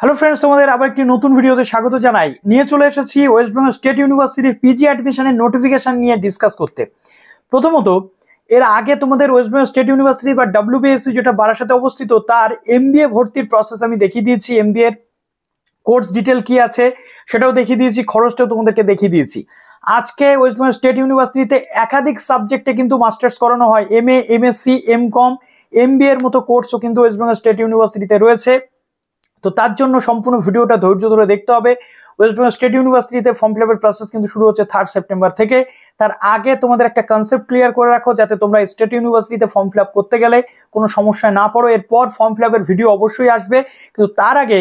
Hello friends, তোমাদের আবার একটি নতুন ভিডিওতে স্বাগত জানাই। নিয়ে চলে এসেছি ওয়েস্ট বেঙ্গল স্টেট ইউনিভার্সিটির পিজি অ্যাডমিশনের নোটিফিকেশন নিয়ে ডিসকাস করতে। প্রথমত, এর আগে তোমাদের ওয়েস্ট বেঙ্গল স্টেট ইউনিভার্সিটি বা WBSC যেটা বারাসাতে অবস্থিত, তার MBA ভর্তির প্রসেস আমি দেখিয়ে দিয়েছি। MBA এর কোর্স ডিটেল কি আছে সেটাও দেখিয়ে দিয়েছি, খরচটাও তোমাদেরকে দেখিয়ে দিয়েছি। আজকে ওয়েস্ট বেঙ্গল স্টেট ইউনিভার্সিটিতে একাধিক সাবজেক্টে কিন্তু মাস্টার্স করানো হয়। MA, MSc, MCom, MBA এর মতো কোর্সও কিন্তু ওয়েস্ট বেঙ্গল স্টেট ইউনিভার্সিটিতে রয়েছে। তো তার জন্য সম্পূর্ণ ভিডিওটা ধৈর্য ধরে দেখতে হবে। ওয়েস্ট বেঙ্গল স্টেট ইউনিভার্সিটিতে ফর্ম ফিল আপের প্রসেস কিন্তু শুরু হচ্ছে 3 সেপ্টেম্বর থেকে। তার আগে তোমাদের একটা কনসেপ্ট ক্লিয়ার করে রাখো, যাতে তোমরা স্টেট ইউনিভার্সিটিতে ফর্ম ফিল আপ করতে গেলে কোনো সমস্যায় না পড়ো। এরপর ফর্ম ফিল আপের ভিডিও অবশ্যই আসবে, কিন্তু তার আগে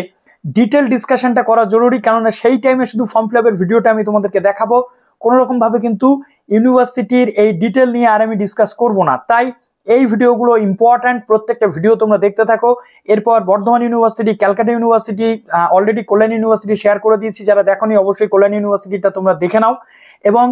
ডিটেল ডিসকাশনটা করা জরুরি, কেননা সেই টাইমে শুধু ফর্ম ফিল আপের ভিডিওটা আমি তোমাদেরকে দেখাবো। কোনো রকম ভাবে কিন্তু ইউনিভার্সিটির এই ডিটেল নিয়ে আর আমি ডিসকাস করবো না। তাই এই ভিডিওগুলো ইম্পর্ট্যান্ট, প্রত্যেকটা ভিডিও তোমরা দেখতে থাকো। এরপর Bardhaman university, Calcutta university, already Kalyan university share করে দিয়েছি। যারা দেখোনি অবশ্যই কল্যাণ ইউনিভার্সিটিটা তোমরা দেখে নাও। এবং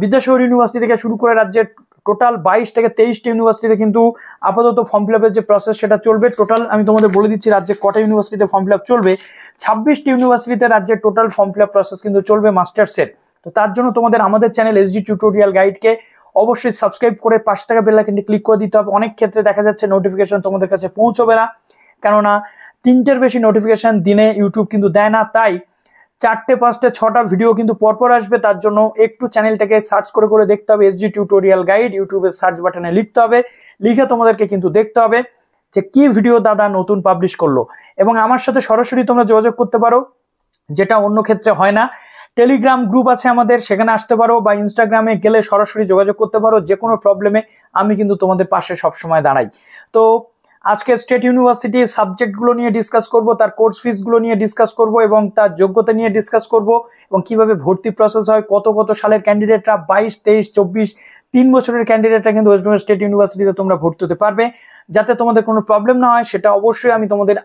বিদ্যাসাগর ইউনিভার্সিটি থেকে শুরু করে রাজ্যের টোটাল 22 থেকে 23টি ইউনিভার্সিটিতে কিন্তু আপাতত ফর্ম ফিল আপের যে প্রসেস সেটা চলবে। টোটাল আমি তোমাদের বলে দিচ্ছি রাজ্যে কটা ইউনিভার্সিটিতে ফর্ম ফিল আপ চলবে। 26টি ইউনিভার্সিটিতে রাজ্যের total form fill up process কিন্তু চলবে মাস্টার্সের। তো তার জন্য তোমাদের আমাদের চ্যানেল SG টিউটোরিয়াল গাইডকে অবশ্যই সাবস্ক্রাইব করে পাশে থাকা বেল আইকনটি ক্লিক করে দিতে হবে। অনেক ক্ষেত্রে দেখা যাচ্ছে নোটিফিকেশন তোমাদের কাছে পৌঁছবে না, কেননা 3টের বেশি নোটিফিকেশন দিনে ইউটিউব কিন্তু দেয় না। তাই 4টে 5টে 6টা ভিডিও কিন্তু পরপর আসবে। তার জন্য একটু চ্যানেলটাকে সার্চ করে করে দেখতে হবে। SG টিউটোরিয়াল গাইড ইউটিউবের সার্চ বাটনে লিখতে হবে, লিখে তোমাদেরকে কিন্তু দেখতে হবে যে কি ভিডিও দাদা নতুন পাবলিশ করলো। এবং আমার সাথে সরাসরি তোমরা যোগাযোগ করতে পারো, যেটা অন্য ক্ষেত্রে হয় না। টেলিগ্রাম গ্রুপ আছে আমাদের, সেখানে আসতে পারো, বা ইনস্টাগ্রামে গেলে সরাসরি যোগাযোগ করতে পারো। যে কোনো প্রবলেমে আমি কিন্তু তোমাদের পাশে সবসময় দাঁড়াই। তো আজকে স্টেট ইউনিভার্সিটির সাবজেক্টগুলো নিয়ে ডিসকাস করব, তার কোর্স ফিসগুলো নিয়ে ডিসকাস করব, এবং তার যোগ্যতা নিয়ে ডিসকাস করব, এবং কিভাবে ভর্তি প্রসেস হয়, কত কত সালের ক্যান্ডিডেটরা, 22, 23, 24, 3 বছরের ক্যান্ডিডেটরা কিন্তু ওয়েস্ট বেঙ্গল স্টেট ইউনিভার্সিটিতে তোমরা ভর্তি হতে পারবে। যাতে তোমাদের কোনো প্রবলেম না হয় সেটা অবশ্যই আমি তোমাদের।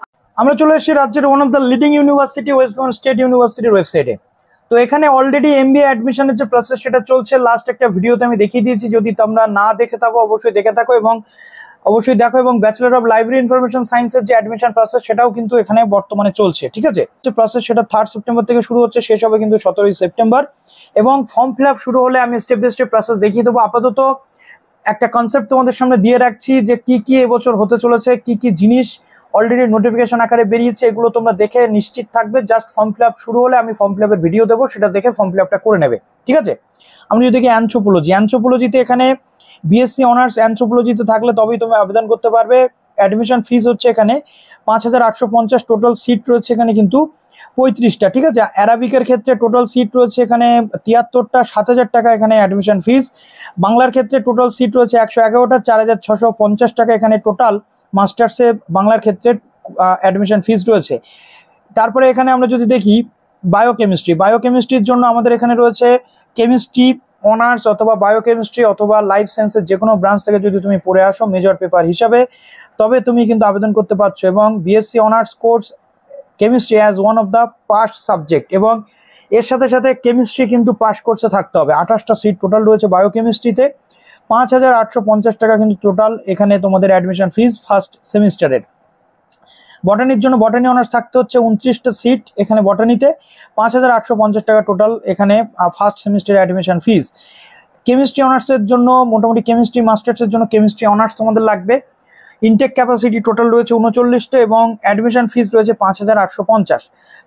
আমরা চলে এসেছি রাজ্যের one of the leading university West Bengal state ইউনিভার্সিটির ওয়েবসাইটে। তো এখানে অলরেডি MBA অ্যাডমিশনের যে প্রসেস সেটা চলছে। লাস্ট একটা ভিডিওতে আমি দেখিয়ে দিয়েছি, যদি তোমরা না দেখে থাকো অবশ্যই দেখে থাকো এবং অবশ্যই দেখো। এবং ব্যাচেলর অফ লাইব্রেরি ইনফরমেশন সায়েন্সের যে অ্যাডমিশন প্রসেস সেটাও কিন্তু এখানে বর্তমানে চলছে, ঠিক আছে। যে প্রসেস সেটা 3 সেপ্টেম্বর থেকে শুরু হচ্ছে, শেষ হবে কিন্তু 17 সেপ্টেম্বর। এবং ফর্ম ফিল আপ শুরু হলে আমি স্টেপ বাই স্টেপ প্রসেস দেখিয়ে দেবো। আপাতত একটা কনসেপ্ট তোমাদের সামনে দিয়ে রাখছি যে কি কি এবছর হতে চলেছে, কি কি জিনিস অলরেডি নোটিফিকেশন আকারে বেরিয়েছে, এগুলো তোমরা দেখে নিশ্চিত থাকবে। জাস্ট ফর্ম ফিল আপ শুরু হলে আমি ফর্ম ফিল আপের ভিডিও দেবো, সেটা দেখে ফর্ম ফিল আপটা করে নেবে, ঠিক আছে। আমরা যদি দেখি অ্যানথ্রোপোলজিতে এখানে BSc অনার্স অ্যানথ্রোপোলজিতে থাকলে তবেই তুমি আবেদন করতে পারবে। অ্যাডমিশন ফিস হচ্ছে এখানে 5,850, টোটাল সিট রয়েছে এখানে কিন্তু 35টা, ঠিক আছে। অ্যারাবিকের ক্ষেত্রে টোটাল সিট রয়েছে এখানে 73টা, 7,000 টাকা এখানে অ্যাডমিশন ফিস। বাংলার ক্ষেত্রে টোটাল সিট রয়েছে 111টা, 4,650 টাকা এখানে টোটাল মাস্টার্সে বাংলার ক্ষেত্রে অ্যাডমিশন ফিস রয়েছে। তারপরে এখানে আমরা যদি দেখি বায়োকেমিস্ট্রির জন্য আমাদের এখানে রয়েছে কেমিস্ট্রি অনার্স অথবা বায়োকেমিস্ট্রি অথবা লাইফ সায়েন্সের যে কোনো ব্রাঞ্চ থেকে যদি তুমি পড়ে আসো মেজর পেপার হিসাবে, তবে তুমি কিন্তু আবেদন করতে পারছো। এবং BSc honours course chemistry as one of the pass subject, এবং এর সাথে সাথে কেমিস্ট্রি কিন্তু পাস কোর্সে থাকতে হবে। 28টা সিট টোটাল রয়েছে বায়োকেমিস্ট্রিতে। 5,850 টাকা কিন্তু টোটাল এখানে তোমাদের অ্যাডমিশন ফিস ফার্স্ট সেমিস্টারের। বটানির জন্য বটানি অনার্স থাকতে হচ্ছে 29টা সিট এখানে বটানিতে, 5,850 টাকা টোটাল এখানে first semester admission fees. Chemistry অনার্সের জন্য মোটামুটি কেমিস্ট্রি মাস্টার্সের জন্য কেমিস্ট্রি অনার্স তোমাদের লাগবে। ইনটেক ক্যাপাসিটি টোটাল রয়েছে 39টা এবং অ্যাডমিশন ফিস রয়েছে 5,850।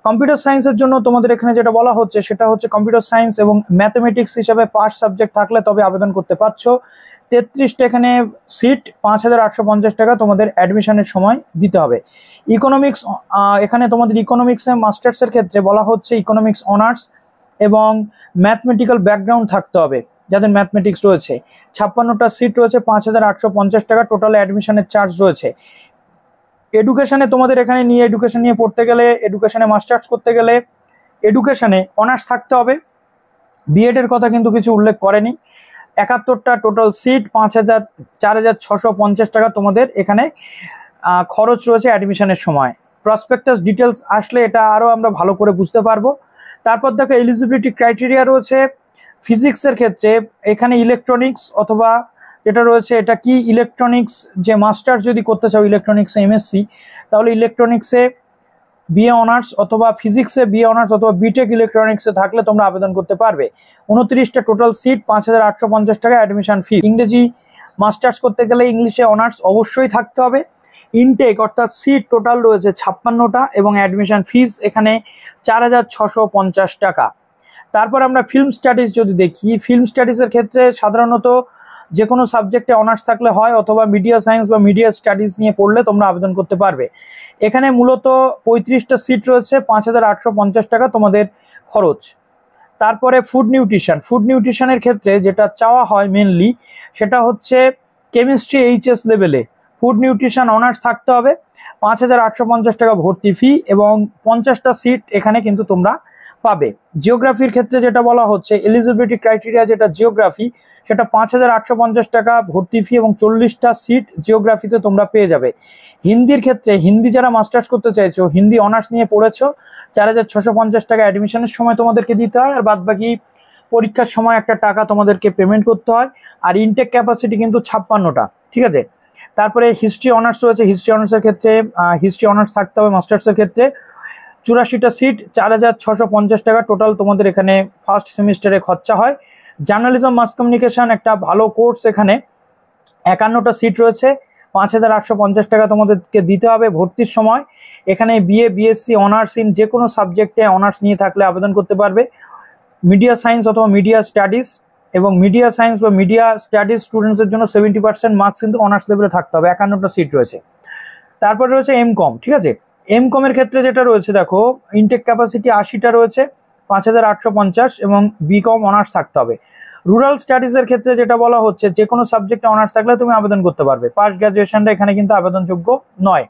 কম্পিউটার সায়েন্সের জন্য তোমাদের এখানে যেটা বলা হচ্ছে সেটা হচ্ছে কম্পিউটার সায়েন্স এবং ম্যাথমেটিক্স হিসাবে পাস সাবজেক্ট থাকলে তবে আবেদন করতে পারছো। 33টা এখানে সিট, 5,850 টাকা তোমাদের অ্যাডমিশনের সময় দিতে হবে। ইকোনমিক্স, এখানে তোমাদের ইকোনমিক্সে মাস্টার্সের ক্ষেত্রে বলা হচ্ছে ইকোনমিক্স অনার্স এবং ম্যাথমেটিক্যাল ব্যাকগ্রাউন্ড থাকতে হবে যাদের ম্যাথমেটিক্স রয়েছে। 56টা সিট রয়েছে, 5,850 টাকা টোটাল অ্যাডমিশনের চার্জ রয়েছে। এডুকেশনে তোমাদের এখানে এডুকেশন নিয়ে পড়তে গেলে, এডুকেশনে মাস্টার্স করতে গেলে এডুকেশনে অনার্স থাকতে হবে। বিএড এর কথা কিন্তু কিছু উল্লেখ করেনি। 71টা টোটাল সিট, 4,650 টাকা তোমাদের এখানে খরচ রয়েছে অ্যাডমিশনের সময়। প্রসপেক্টাস ডিটেলস আসলে এটা আরও আমরা ভালো করে বুঝতে পারবো। তারপর দেখো এলিজিবিলিটি ক্রাইটেরিয়া রয়েছে। ফিজিক্সের ক্ষেত্রে এখানে ইলেকট্রনিক্স অথবা যেটা রয়েছে এটা কি ইলেকট্রনিক্স যে মাস্টার্স যদি করতে চাও ইলেকট্রনিক্সে MSc, তাহলে ইলেকট্রনিক্সে বিএ অনার্স অথবা ফিজিক্সে বিএ অনার্স অথবা বিটেক ইলেকট্রনিক্সে থাকলে তোমরা আবেদন করতে পারবে। 29টা টোটাল সিট, 5,850 টাকা অ্যাডমিশন ফি। ইংরেজি মাস্টার্স করতে গেলে ইংলিশে অনার্স অবশ্যই থাকতে হবে। ইনটেক অর্থাৎ সিট টোটাল রয়েছে 56টা এবং অ্যাডমিশন ফিস এখানে 4,650 টাকা। তারপর আমরা ফিল্ম স্টাডিজ যদি দেখি, ফিল্ম স্টাডিজের ক্ষেত্রে সাধারণত যে কোনো সাবজেক্টে অনার্স থাকলে হয় অথবা মিডিয়া সায়েন্স বা মিডিয়া স্টাডিজ নিয়ে পড়লে তোমরা আবেদন করতে পারবে। এখানে মূলত 35টা সিট রয়েছে, 5,850 টাকা তোমাদের খরচ। তারপরে ফুড নিউট্রিশনের ক্ষেত্রে যেটা চাওয়া হয় মেনলি সেটা হচ্ছে কেমিস্ট্রি এইচএস লেভেলে ফুড নিউট্রিশন অনার্স থাকতে হবে। 5,850 টাকা ভর্তি ফি এবং 50টা সিট এখানে কিন্তু তোমরা পাবে। জিওগ্রাফির ক্ষেত্রে যেটা বলা হচ্ছে এলিজিবিলিটি ক্রাইটেরিয়া যেটা জিওগ্রাফি, সেটা 5,850 টাকা ভর্তি ফি এবং 40টা সিট জিওগ্রাফিতে তোমরা পেয়ে যাবে। হিন্দির ক্ষেত্রে হিন্দি যারা মাস্টার্স করতে চাইছো, হিন্দি অনার্স নিয়ে পড়েছো, 4,650 টাকা অ্যাডমিশনের সময় তোমাদেরকে দিতে হয়, আর বাদ বাকি পরীক্ষার সময় একটা টাকা তোমাদেরকে পেমেন্ট করতে হয়। আর ইনটেক ক্যাপাসিটি কিন্তু 56টা, ঠিক আছে। তারপরে হিস্ট্রি অনার্স রয়েছে, হিস্ট্রি অনার্সের ক্ষেত্রে হিস্ট্রি অনার্স থাকতে হবে মাস্টার্সের ক্ষেত্রে। 84টা সিট, 4,650 টাকা টোটাল তোমাদের এখানে ফার্স্ট সেমিস্টারে খরচা হয়। জার্নালিজম মাস কমিউনিকেশন একটা ভালো কোর্স, এখানে 51টা সিট রয়েছে, 5,850 টাকা তোমাদেরকে দিতে হবে ভর্তির সময়। এখানে বিএ বিএসসি অনার্স ইন যে কোনো সাবজেক্টে অনার্স নিয়ে থাকলে আবেদন করতে পারবে। মিডিয়া সায়েন্স অথবা মিডিয়া স্টাডিজ এবং মিডিয়া সায়েন্স বা মিডিয়া স্টাডিজ স্টুডেন্টসের জন্য 70% মার্কস কিন্তু অনার্স লেভেলে থাকতে হবে। 51টা সিট রয়েছে। তারপরে রয়েছে এমকম, ঠিক আছে। এমকমের ক্ষেত্রে যেটা রয়েছে দেখো, ইনটেক ক্যাপাসিটি 80টা রয়েছে, 5,850 এবং বিকম অনার্স থাকতে হবে। রুরাল স্টাডিজের ক্ষেত্রে যেটা বলা হচ্ছে যে কোনো সাবজেক্টে অনার্স থাকলে তুমি আবেদন করতে পারবে। পাস গ্রাজুয়েশনটা এখানে কিন্তু আবেদনযোগ্য নয়।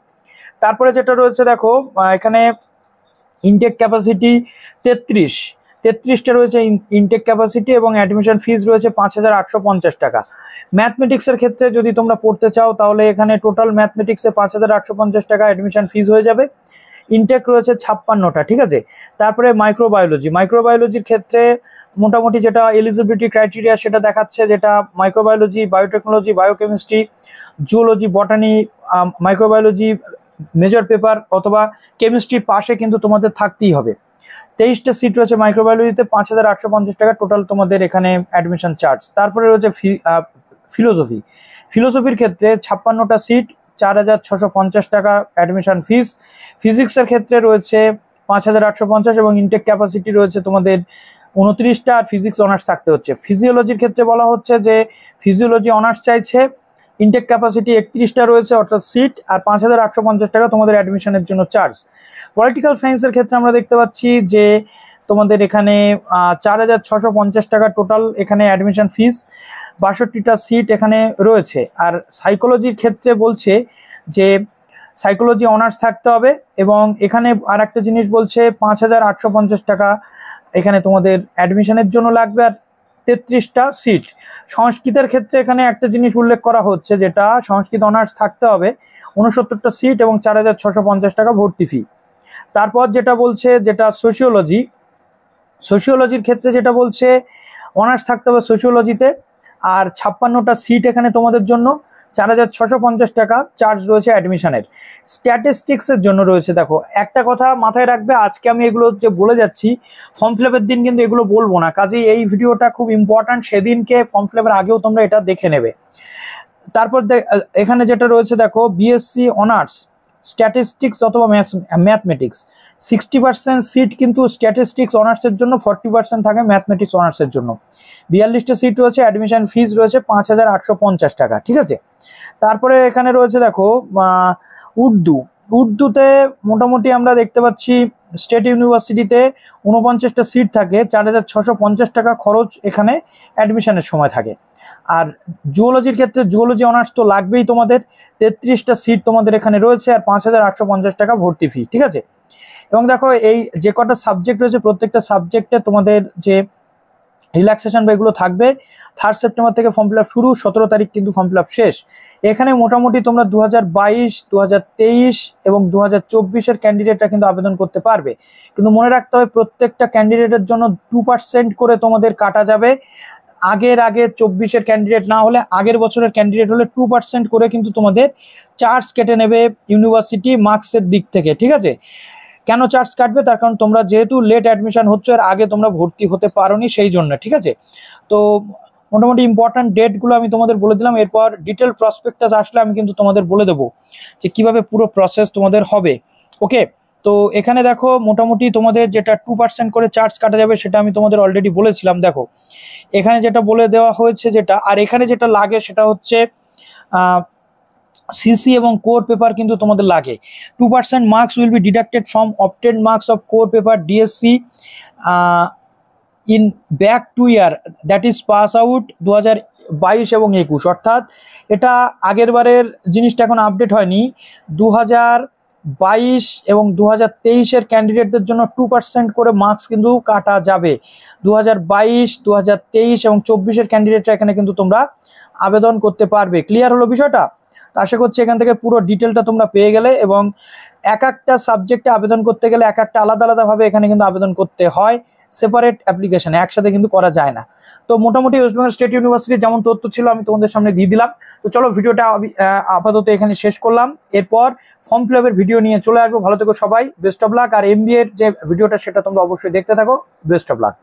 তারপরে যেটা রয়েছে দেখো, এখানে ইনটেক ক্যাপাসিটি 33টা রয়েছে ইনটেক ক্যাপাসিটি এবং অ্যাডমিশন ফিস রয়েছে 5,850 টাকা। ম্যাথমেটিক্সের ক্ষেত্রে যদি তোমরা পড়তে চাও তাহলে এখানে টোটাল ম্যাথমেটিক্সে 5,850 টাকা অ্যাডমিশন ফিস হয়ে যাবে। ইনটেক রয়েছে 56টা, ঠিক আছে। তারপরে মাইক্রোবায়োলজির ক্ষেত্রে মোটামুটি যেটা এলিজিবিলিটি ক্রাইটেরিয়া সেটা দেখাচ্ছে, যেটা microbiology, biotechnology, biochemistry, zoology, বটানি, microbiology major paper অথবা কেমিস্ট্রি পাশে কিন্তু তোমাদের থাকতেই হবে। 23টা সিট রয়েছে মাইক্রোবায়োলজিতে, 5,850 টাকা টোটাল তোমাদের এখানে অ্যাডমিশন চার্জ। তারপরে রয়েছে ফিলোসফির ক্ষেত্রে 56টা সিট, 4,650 টাকা অ্যাডমিশন ফিস। ফিজিক্সের ক্ষেত্রে রয়েছে 5,850 এবং ইনটেক ক্যাপাসিটি রয়েছে তোমাদের 29টা, আর ফিজিক্স অনার্স থাকতে হচ্ছে। ফিজিওলজির ক্ষেত্রে বলা হচ্ছে যে ফিজিওলজি অনার্স চাইছে, ইনটেক ক্যাপাসিটি 31টা রয়েছে অর্থাৎ সিট, আর 5,850 টাকা তোমাদের অ্যাডমিশনের জন্য চার্জ। পলিটিক্যাল সায়েন্সের ক্ষেত্রে আমরা দেখতে পাচ্ছি যে তোমাদের এখানে 4,650 টাকা টোটাল এখানে অ্যাডমিশন ফিস, 62টা সিট এখানে রয়েছে। আর সাইকোলজির ক্ষেত্রে বলছে যে সাইকোলজি অনার্স থাকতে হবে এবং এখানে আর একটা জিনিস বলছে 5,850 টাকা এখানে তোমাদের অ্যাডমিশনের জন্য লাগবে, আর 33টা সিট। সংস্কৃতের ক্ষেত্রে এখানে একটা জিনিস উল্লেখ করা হচ্ছে, যেটা সংস্কৃত অনার্স থাকতে হবে, 69টা সিট এবং 4,650 টাকা ভর্তি ফি। তারপর যেটা বলছে, যেটা সোশিওলজির ক্ষেত্রে যেটা বলছে অনার্স থাকতে হবে সোশিওলজিতে, আর 56টা সিট এখানে তোমাদের জন্য, 4,650 টাকা চার্জ রয়েছে অ্যাডমিশনের। স্ট্যাটিস্টিক্সের জন্য রয়েছে, দেখো একটা কথা মাথায় রাখবে, আজকে আমি এগুলো যে বলে যাচ্ছি ফর্ম ফিল আপের দিন কিন্তু এগুলো বলবো না, কাজেই এই ভিডিওটা খুব ইম্পর্ট্যান্ট, সেদিনকে ফর্ম ফিল আপের আগেও তোমরা এটা দেখে নেবে। তারপর এখানে যেটা রয়েছে দেখো, বিএসসি অনার্স স্ট্যাটিস্টিক্স অথবা ম্যাথমেটিক্স, 60% সিট কিন্তু স্ট্যাটিস্টিক্স অনার্সের জন্য, 40% থাকে ম্যাথমেটিক্স অনার্সের জন্য। 42টা সিট রয়েছে, অ্যাডমিশন ফিস রয়েছে 5,850 টাকা, ঠিক আছে। তারপরে এখানে রয়েছে দেখো উর্দুতে মোটামুটি আমরা দেখতে পাচ্ছি স্টেট ইউনিভার্সিটিতে 49টা সিট থাকে, 4,650 টাকা খরচ এখানে অ্যাডমিশনের সময় থাকে। আর জুওলজির ক্ষেত্রে জুওলজি অনার্স তো লাগবেই তোমাদের, 33টা সিট তোমাদের এখানে রয়েছে আর 5,850 টাকা ভর্তি ফি, ঠিক আছে। এবং দেখো এই যে কটা সাবজেক্ট রয়েছে প্রত্যেকটা সাবজেক্টে তোমাদের যে রিল্যাক্সেশন বা এগুলো থাকবে। 3 সেপ্টেম্বর থেকে ফর্ম ফিল আপ শুরু, 17 তারিখ কিন্তু ফর্ম ফিল আপ শেষ। এখানে মোটামুটি তোমরা 2022, 2023 এবং 2024-এর ক্যান্ডিডেটরা কিন্তু আবেদন করতে পারবে, কিন্তু মনে রাখতে হবে প্রত্যেকটা ক্যান্ডিডেটের জন্য 2% করে তোমাদের কাটা যাবে। আগে 24-এর ক্যান্ডিডেট না হলে, আগের বছরের ক্যান্ডিডেট হলে 2% করে কিন্তু তোমাদের চার্জ কেটে নেবে ইউনিভার্সিটি মার্কসের দিক থেকে, ঠিক আছে। কেন চার্জ কাটবে? তার কারণ তোমরা যেহেতু লেট অ্যাডমিশন হচ্ছে, এর আগে তোমরা ভর্তি হতে পারোনি, সেই জন্য। ঠিক আছে, তো মোটামুটি ইম্পর্ট্যান্ট ডেটগুলো আমি তোমাদের বলে দিলাম। এরপর ডিটেল প্রসপেক্টাস আসলে আমি কিন্তু তোমাদের বলে দেবো যে কিভাবে পুরো প্রসেস তোমাদের হবে। ওকে, তো এখানে দেখো মোটামুটি তোমাদের যেটা 2% করে চার্জ কাটা যাবে সেটা আমি তোমাদের অলরেডি বলেছিলাম। দেখো এখানে যেটা বলে দেওয়া হয়েছে যেটা, আর এখানে যেটা লাগে সেটা হচ্ছে সিসি এবং কোর পেপার কিন্তু তোমাদের লাগে। 2% marks will be deducted from obtain marks of core paper DSC in back 2 year, that is pass out 2022 এবং 21। অর্থাৎ এটা আগের বারের জিনিসটা এখন আপডেট হয়নি। 2022 এবং 2023-এর ক্যান্ডিডেটদের জন্য 2% করে মার্কস কিন্তু কাটা যাবে। 2022, 2023 এবং 24-এর ক্যান্ডিডেটরা এখানে কিন্তু তোমরা আবেদন করতে পারবে। ক্লিয়ার হলো বিষয়টা? তো আশা করছি এখান থেকে পুরো ডিটেলটা তোমরা পেয়ে গেলে। এবং এক একটা সাবজেক্টে আবেদন করতে গেলে এক একটা আলাদা আলাদাভাবে এখানে কিন্তু আবেদন করতে হয়, সেপারেট অ্যাপ্লিকেশনে, একসাথে কিন্তু করা যায় না। তো মোটামুটি ওয়েস্ট বেঙ্গল স্টেট ইউনিভার্সিটির যেমন তথ্য ছিল আমি তোমাদের সামনে দিয়ে দিলাম। তো চলো ভিডিওটা আপাতত এখানে শেষ করলাম। এরপর ফর্ম ফিল আপের ভিডিও নিয়ে চলে আসবো। ভালো থেকো সবাই, বেস্ট অফ লাক। আর MBA এর যে ভিডিওটা সেটা তোমরা অবশ্যই দেখতে থাকো। Best of lakh.